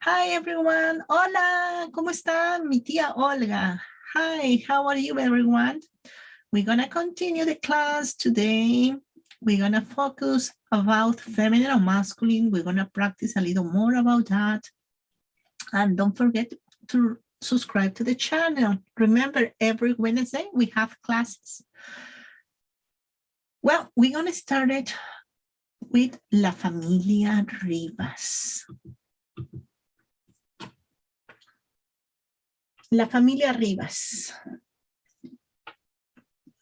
Hi everyone. Hola, ¿cómo está mi tía Olga? Hi, how are you everyone? We're gonna continue the class today. We're gonna focus about feminine or masculine. We're gonna practice a little more about that. And don't forget to subscribe to the channel. Remember, every Wednesday we have classes. Well, we're gonna start it with La Familia Rivas. La Familia Rivas.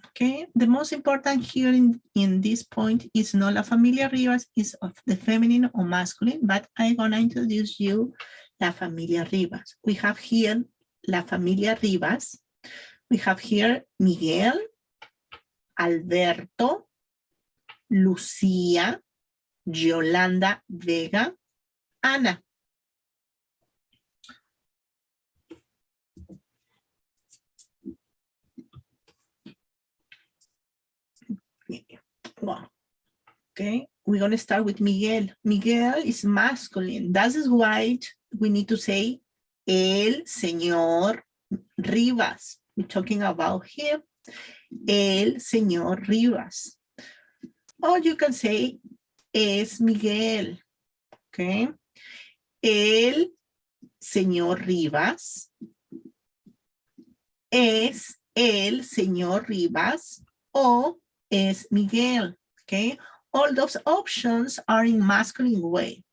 Okay, the most important here in this point is not La Familia Rivas, is of the feminine or masculine, but I'm gonna introduce you La Familia Rivas. We have here La Familia Rivas. We have here Miguel, Alberto, Lucía, Yolanda Vega, Ana. Wow. Okay, we're going to start with Miguel. Miguel is masculine. That is why we need to say el señor Rivas. We're talking about him. El señor Rivas. Or you can say es Miguel. Okay. El señor Rivas es el señor Rivas o es Miguel. Okay. All those options are in masculine way.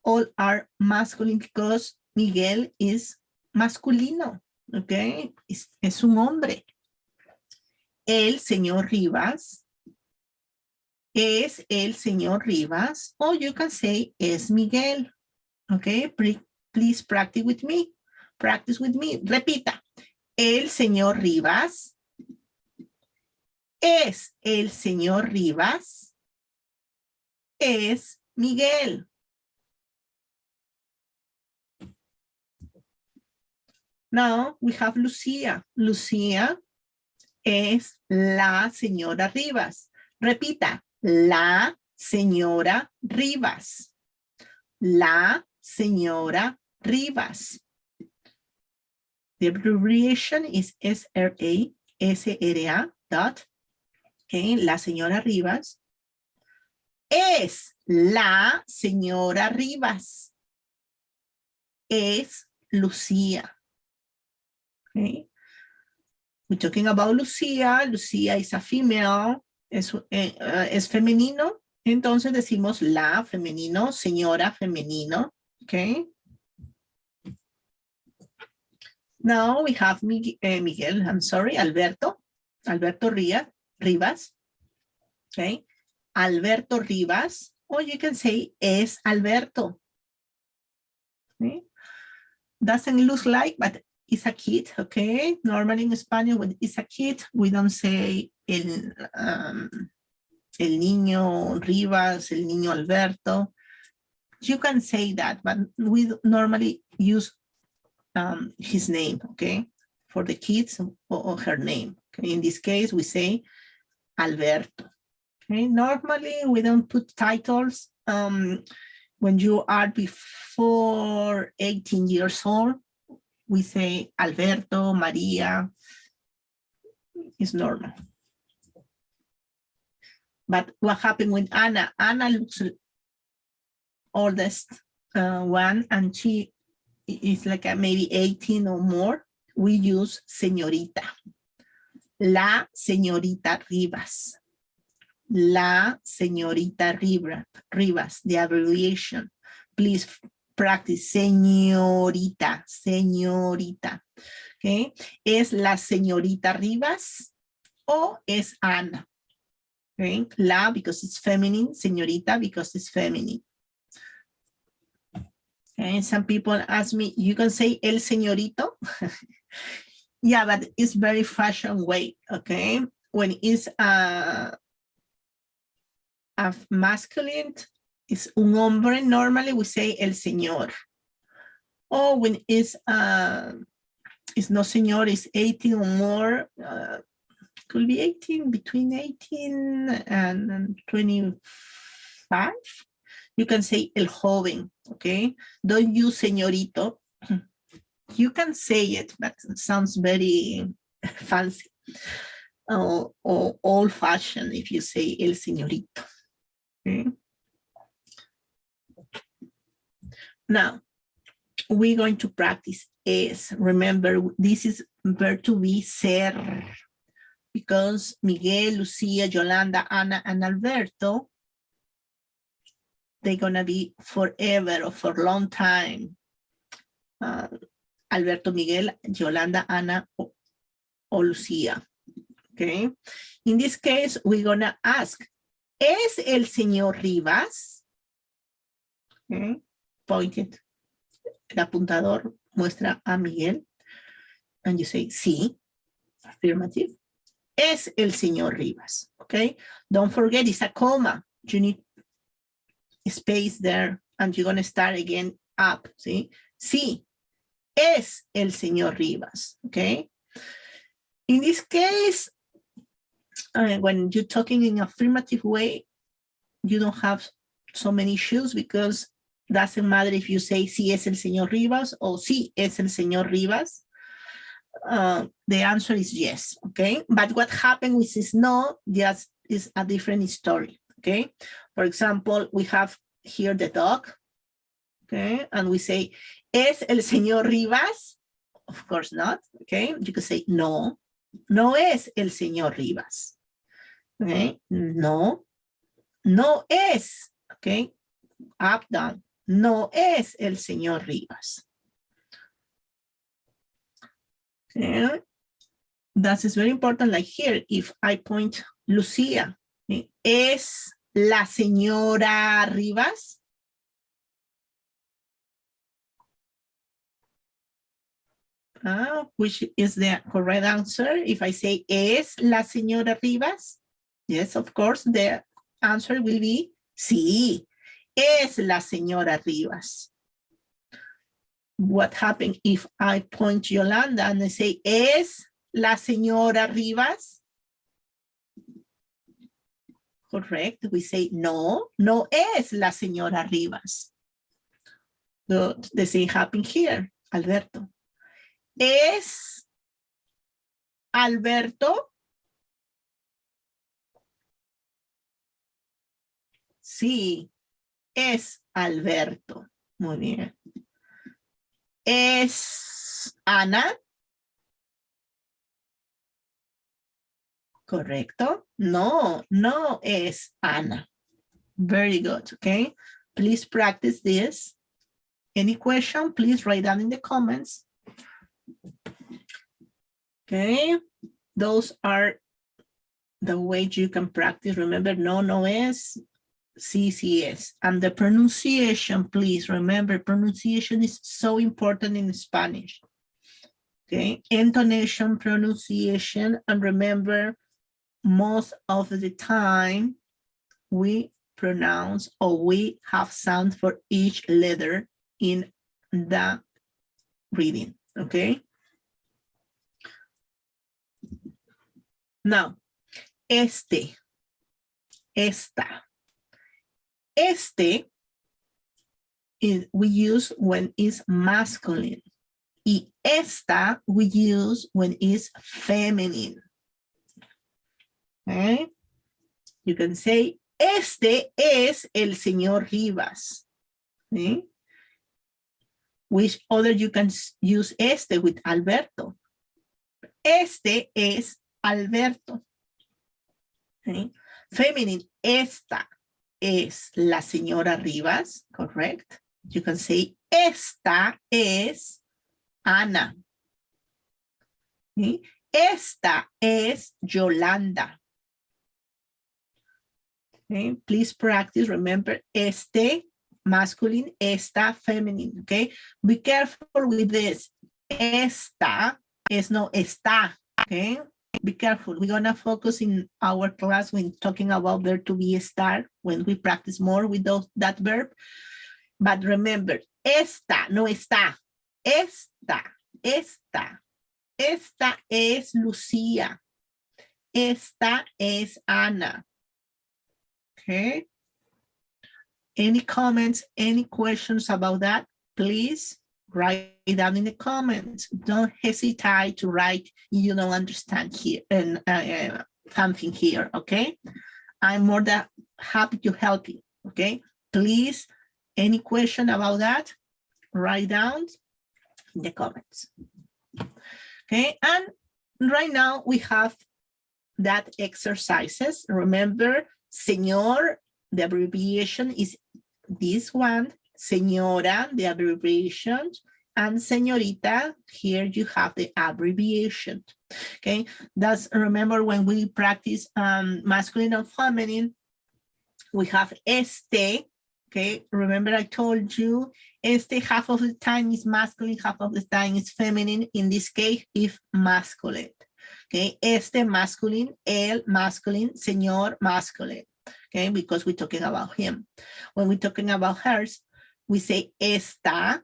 All are masculine because Miguel is masculino. Okay. Es un hombre. El señor Rivas es el señor Rivas, or you can say es Miguel. Okay, please practice with me. Practice with me. Repita. El señor Rivas es el señor Rivas, es Miguel. Now we have Lucía. Lucía es la señora Rivas. Repita, la señora Rivas. La señora Rivas. The abbreviation is SRA, SRA dot. Okay, la señora Rivas. Es la señora Rivas. Es Lucía. Okay. We're talking about Lucía. Lucía is a female. Es femenino. Entonces decimos la femenino, señora femenino. Okay. Now we have Miguel, I'm sorry, Alberto. Alberto Rivas. Okay. Alberto Rivas. Or you can say es Alberto. Okay. Doesn't look like, but it's a kid. Okay. Normally in Spanish, when it's a kid, we don't say el niño Rivas, el niño Alberto. You can say that, but we normally use his name, okay, for the kids or her name. Okay? In this case, we say Alberto. Okay? Normally, we don't put titles when you are before 18 years old. We say Alberto, Maria. It's normal. But what happened with Ana? Ana looks oldest one, and she is like maybe 18 or more. We use señorita. La señorita Rivas. La señorita Rivas, the abbreviation. Please practice señorita, señorita. Okay. ¿Es la señorita Rivas o es Ana? Okay. La because it's feminine, señorita because it's feminine. And some people ask me, you can say el señorito? Yeah, but it's very fashion way, okay? When it's a masculine, it's un hombre, normally we say el señor. Or when it's no señor, it's 18 or more, could be 18, between 18 and 25. You can say el joven, okay? Don't use señorito. You can say it, but it sounds very fancy or old-fashioned if you say el señorito. Okay? Now, we're going to practice es. Remember, this is verb to be ser, because Miguel, Lucia, Yolanda, Ana, and Alberto, they're gonna be forever or for a long time. Alberto, Miguel, Yolanda, Ana, or Lucia. Okay. In this case, we're gonna ask, ¿es el señor Rivas? Okay. Pointed. El apuntador muestra a Miguel. And you say, sí. Affirmative. Es el señor Rivas. Okay. Don't forget, it's a comma. You need space there, and you're gonna start again up. See? Sí. Es el señor Rivas, okay? In this case, when you're talking in affirmative way, you don't have so many issues because it doesn't matter if you say sí es el señor Rivas or sí es el señor Rivas. The answer is yes, okay? But what happened with this no, just is a different story, okay? For example, we have here the dog, okay? And we say, ¿es el señor Rivas? Of course not, okay? You could say, no, no es el señor Rivas, okay? No, no es, okay? Up, down. No es el señor Rivas. Okay? That is very important, like here, if I point Lucia, okay? ¿Es la señora Rivas? Which is the correct answer? If I say, ¿es la señora Rivas? Yes, of course, the answer will be, sí, es la señora Rivas. What happened if I point Yolanda and I say, ¿es la señora Rivas? Correct, we say, no, no es la señora Rivas. Good, the same happened here, Alberto. ¿Es Alberto? Sí, es Alberto. Muy bien. ¿Es Ana? Correcto. No, no es Ana. Very good, okay? Please practice this. Any question, please write down in the comments. Okay, those are the ways you can practice. Remember, no, no es, sí, sí es. And the pronunciation, please remember, pronunciation is so important in Spanish. Okay, intonation, pronunciation, and remember, most of the time we pronounce or we have sound for each letter in the reading, okay? Now, este, esta. Este we use when it's masculine. Y esta we use when it's feminine. Okay? You can say, este es el señor Rivas. Okay? Which other you can use este with Alberto. Este es Alberto. Okay? Feminine, esta es la señora Rivas, correct? You can say, esta es Ana. Okay? Esta es Yolanda. Okay? Please practice, remember, este masculine, esta feminine, okay? Be careful with this. Esta is no está, okay? Be careful. We're gonna focus in our class when talking about verb to be estar, when we practice more with that verb. But remember, esta, no está. Esta, esta. Esta es Lucía. Esta es Ana. Okay? Any comments, any questions about that? Please write it down in the comments. Don't hesitate to write you don't understand here and something here, okay? I'm more than happy to help you, okay? Please, any question about that, write down in the comments. Okay, and right now we have that exercises. Remember, señor, the abbreviation is this one, señora, the abbreviation, and señorita, here you have the abbreviation. Okay, that's, remember when we practice masculine and feminine, we have este. Okay, remember I told you, este half of the time is masculine, half of the time is feminine. In this case, if masculine. Okay, este masculine, el masculine, señor masculine. Okay, because we're talking about him. When we're talking about hers, we say esta,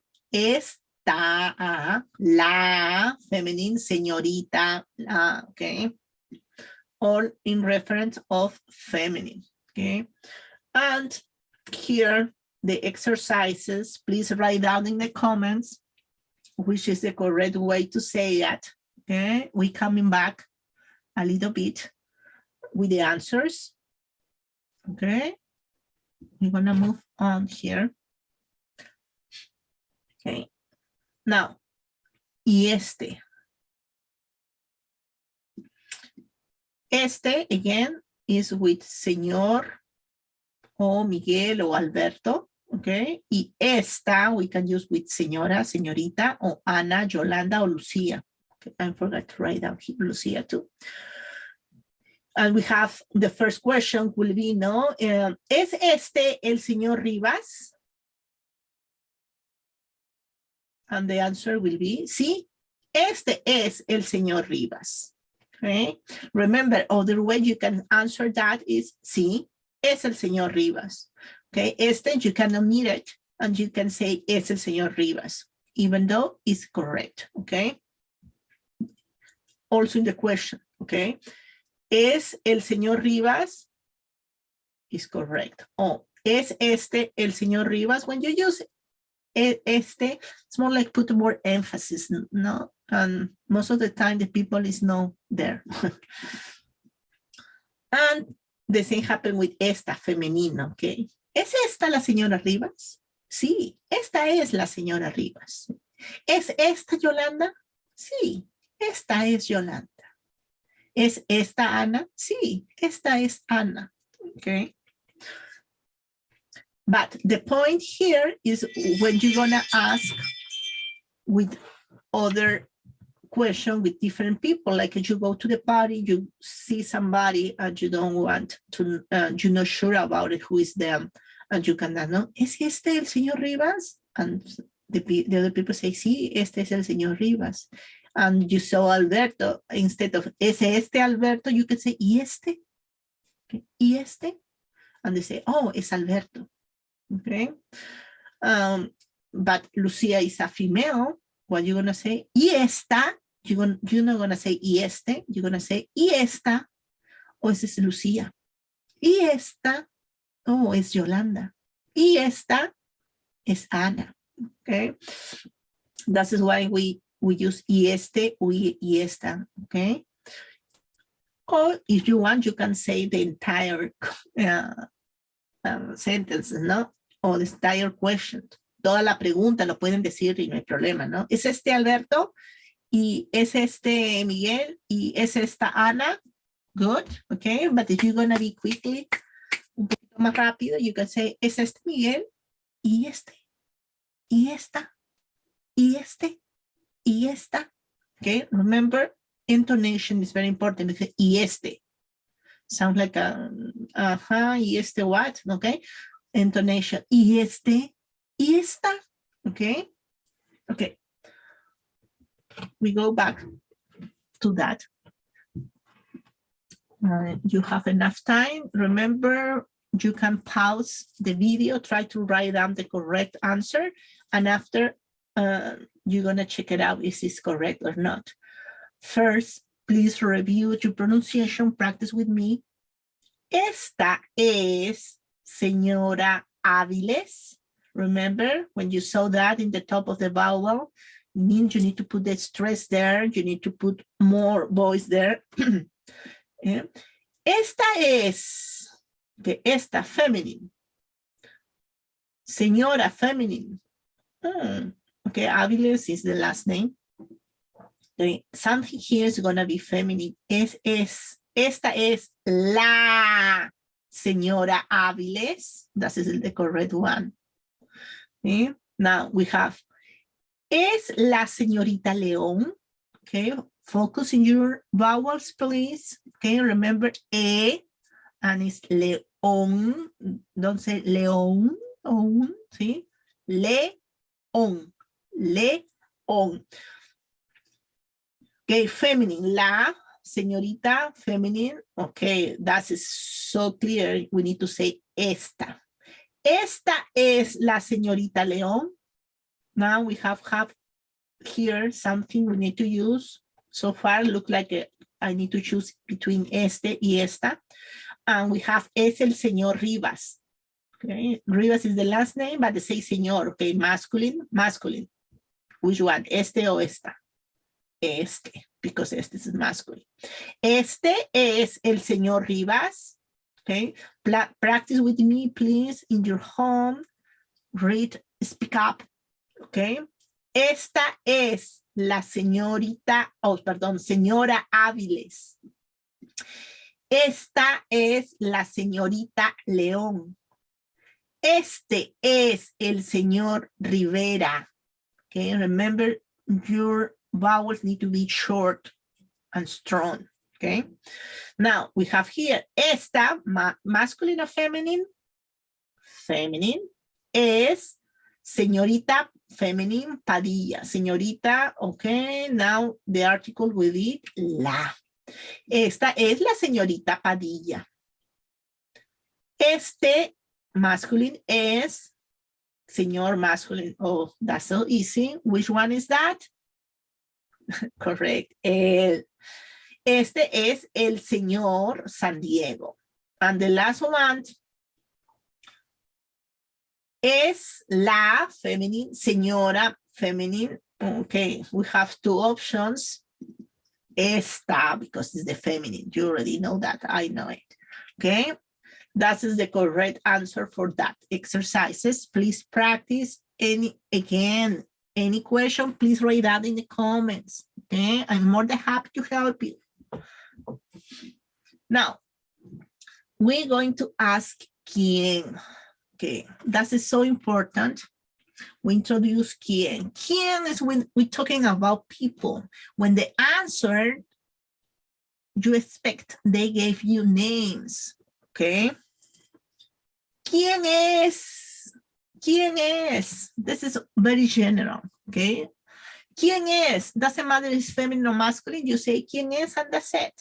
la, feminine, señorita, okay, all in reference of feminine. Okay, and here, the exercises, please write down in the comments, which is the correct way to say that, okay? We're coming back a little bit with the answers, okay? We're gonna move on here. Okay, now, ESTE. Este, again, is with señor, o Miguel o Alberto, okay? Y esta we can use with señora, señorita, o Ana, Yolanda, o Lucia. Okay, I forgot to write down here, Lucia too. And we have the first question will be, no, ¿es este el señor Rivas? And the answer will be, sí, este es el señor Rivas. Okay? Remember, other way you can answer that is, sí, es el señor Rivas. Okay, este you can omit it and you can say es el señor Rivas, even though it's correct. Okay. Also in the question. Okay, es el señor Rivas is correct. Oh, es este el señor Rivas. When you use este, it's more like put more emphasis, no? And most of the time the people is no there. And the same happened with esta, femenino, okay? ¿Es esta la señora Rivas? Sí, esta es la señora Rivas. ¿Es esta Yolanda? Sí, esta es Yolanda. ¿Es esta Ana? Sí, esta es Ana, okay? But the point here is when you're gonna ask with other question with different people, like if you go to the party, you see somebody and you don't want to, you're not sure about it, who is them, and you can know, ¿es este el señor Rivas? And the other people say, sí, este es el señor Rivas. And you saw Alberto, instead of, ¿es este Alberto? You can say, ¿y este? Okay. ¿Y este? And they say, oh, es Alberto. Okay. But Lucia is a female. What you're gonna say? ¿Y esta? You're not gonna say y este, you're gonna say y esta, o esa es Lucía. Y esta, oh, es Yolanda. Y esta es Ana. Okay, that is why we use y este or y esta. Okay, or if you want, you can say the entire sentence, no, or the entire question. Toda la pregunta lo pueden decir y no hay problema, ¿no? ¿Es este Alberto? ¿Y es este Miguel? ¿Y es esta Ana? Good, okay? But if you're gonna be quickly, un poquito más rápido, you can say, ¿es este Miguel? ¿Y este? ¿Y esta? ¿Y este? ¿Y esta? Okay, remember, intonation is very important. Because ¿y este? Sounds like a, ¿y este what? Okay, intonation. ¿Y este? ¿Y esta? Okay, okay. We go back to that. You have enough time. Remember, you can pause the video, try to write down the correct answer, and after you're gonna check it out if it's correct or not. First, please review your pronunciation, practice with me. Esta es señora hábiles. Remember when you saw that in the top of the vowel, it means you need to put the stress there. You need to put more voice there. Yeah. Esta es, okay, esta, feminine. Señora, feminine. Okay, hábiles is the last name. Okay, something here is going to be feminine. Esta es la señora Áviles. That is the correct one. Okay, now we have, es la señorita León. Okay, focus in your vowels, please. Okay, remember E, and it's León. Don't say León, ¿sí? León, León. Okay, feminine, la, señorita, feminine. Okay, that is so clear. We need to say esta. Esta es la señorita León. Now we have here something we need to use. So far, look like I need to choose between este y esta. And we have es el señor Rivas. Okay, Rivas is the last name, but they say señor. Okay, masculine. Which one? Este o esta? Este, because este is masculine. Este es el señor Rivas. Okay, practice with me, please, in your home. Read, speak up. Okay, esta es la señorita, señora Áviles. Esta es la señorita León. Este es el señor Rivera. Okay, remember your vowels need to be short and strong. Okay, now we have here esta, masculine or feminine? Feminine. Es señorita, feminine, Padilla. Señorita, okay, now the article will be la. Esta es la señorita Padilla. Este, masculine, es señor masculine. Oh, that's so easy. Which one is that? Correct. Este es el señor San Diego. And the last one es la feminine, señora feminine. Okay, we have two options. Esta, because it's the feminine. You already know that. I know it. Okay, that is the correct answer for that exercises. Please practice. Any question, please write that in the comments. Okay, I'm more than happy to help you. Now, we're going to ask quién. Okay, that is so important. We introduce quién. Quién is when we're talking about people. When the answer, you expect they gave you names. Okay. ¿Quién es? ¿Quién es? This is very general. Okay. ¿Quién es? Doesn't matter if it's feminine or masculine. You say ¿quién es? And that's it.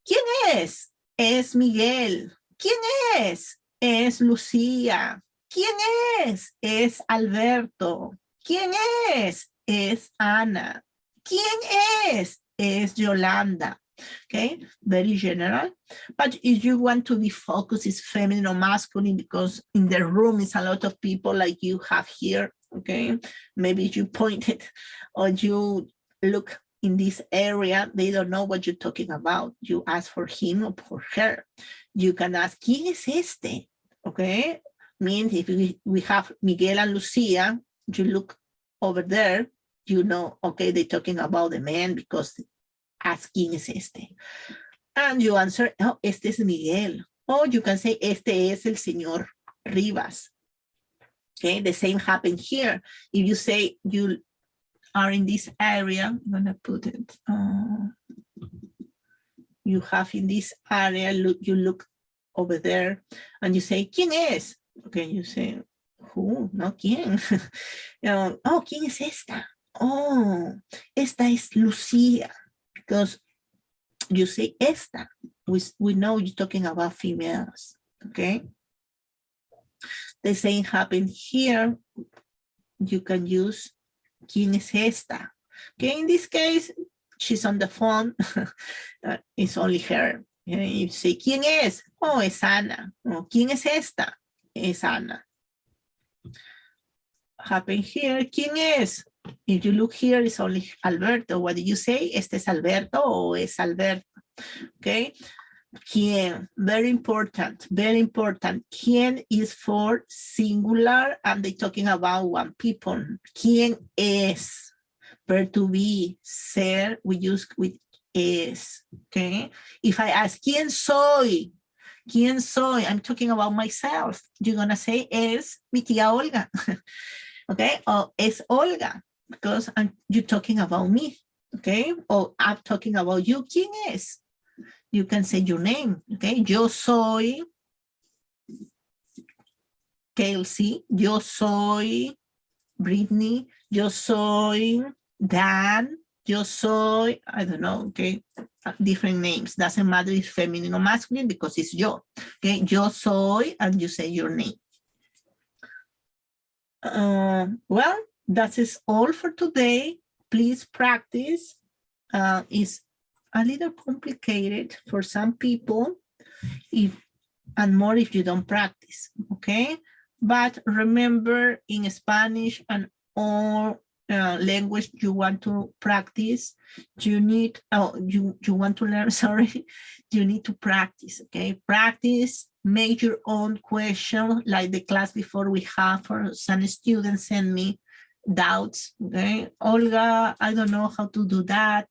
¿Quién es? Es Miguel. ¿Quién es? Es Lucía. ¿Quién es? Es Alberto. ¿Quién es? Es Ana. ¿Quién es? Es Yolanda. Okay, very general. But if you want to be focused, it's feminine or masculine, because in the room is a lot of people like you have here. Okay, maybe you pointed or you look in this area, they don't know what you're talking about. You ask for him or for her. You can ask, ¿quién es este? Okay, means if we have Miguel and Lucia, you look over there, you know, okay, they're talking about the man because ask quién es este. And you answer, oh, este es Miguel. Or you can say, este es el señor Rivas. Okay, the same happened here. If you say you are in this area, I'm gonna put it, you have in this area, you look over there and you say, ¿quién es? Okay, you say, who? No, ¿quién? Oh, ¿quién es esta? Oh, esta es Lucía. Because you say esta, we know you're talking about females, okay? The same happened here. You can use ¿quién es esta? Okay, in this case, she's on the phone. It's only her. You say, ¿quién es? Oh, es Ana. Oh, ¿quién es esta? Es Ana. happen here. ¿Quién es? If you look here, it's only Alberto. What do you say? ¿Este es Alberto o es Alberto? Okay. ¿Quién? Very important, very important. ¿Quién is for singular and they talking about one people? ¿Quién es? Verb to be, ser, we use with is, okay? If I ask, ¿quién soy? ¿Quién soy? I'm talking about myself. You're gonna say, es mi tía Olga, okay? Or es Olga, because you're talking about me, okay? Or I'm talking about you. ¿Quién es? You can say your name, okay? Yo soy Kelsey, yo soy Brittany, yo soy Dan, yo soy, I don't know, okay? Different names, doesn't matter if feminine or masculine because it's yo, okay? Yo soy, and you say your name. Well, that is all for today. Please practice. It's a little complicated for some people, and more if you don't practice, okay? But remember, in Spanish and all language you want to practice, you need, you want to learn, sorry, you need to practice, okay? Practice, make your own question, like the class before we have for some students send me doubts, okay? Olga, I don't know how to do that.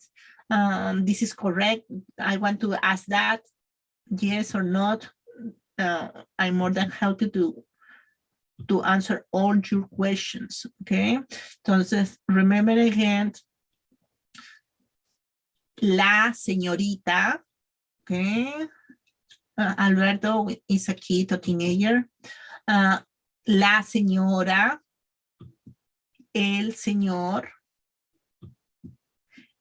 This is correct. I want to ask that, yes or not. I'm more than happy to answer all your questions, okay? Entonces, remember again, la señorita, okay? Alberto is a kid, a teenager. La señora, el señor.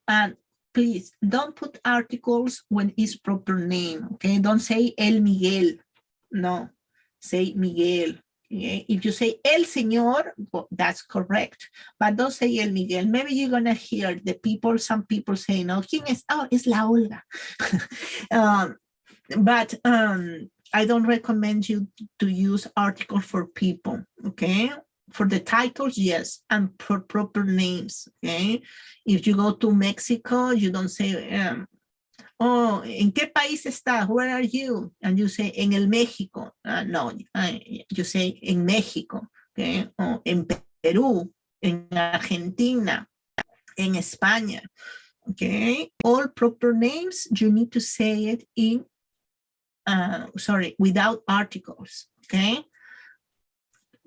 And please, don't put articles when it's proper name, okay? Don't say el Miguel, no, say Miguel. Okay? If you say el señor, well, that's correct, but don't say el Miguel. Maybe you're gonna hear some people say, no, ¿quién es? Oh, es la Olga. But I don't recommend you to use articles for people, okay? For the titles, yes, and for proper names, okay? If you go to Mexico, you don't say, oh, ¿en qué país estás? Where are you? And you say, en el México. No, you say, en México, okay? O en Perú, en Argentina, en España, okay? All proper names, you need to say it in, without articles, okay?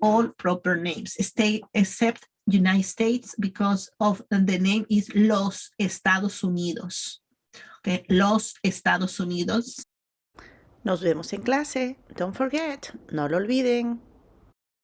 All proper names, state except United States because of the name is Los Estados Unidos. Okay, Los Estados Unidos. Nos vemos en clase. Don't forget, no lo olviden.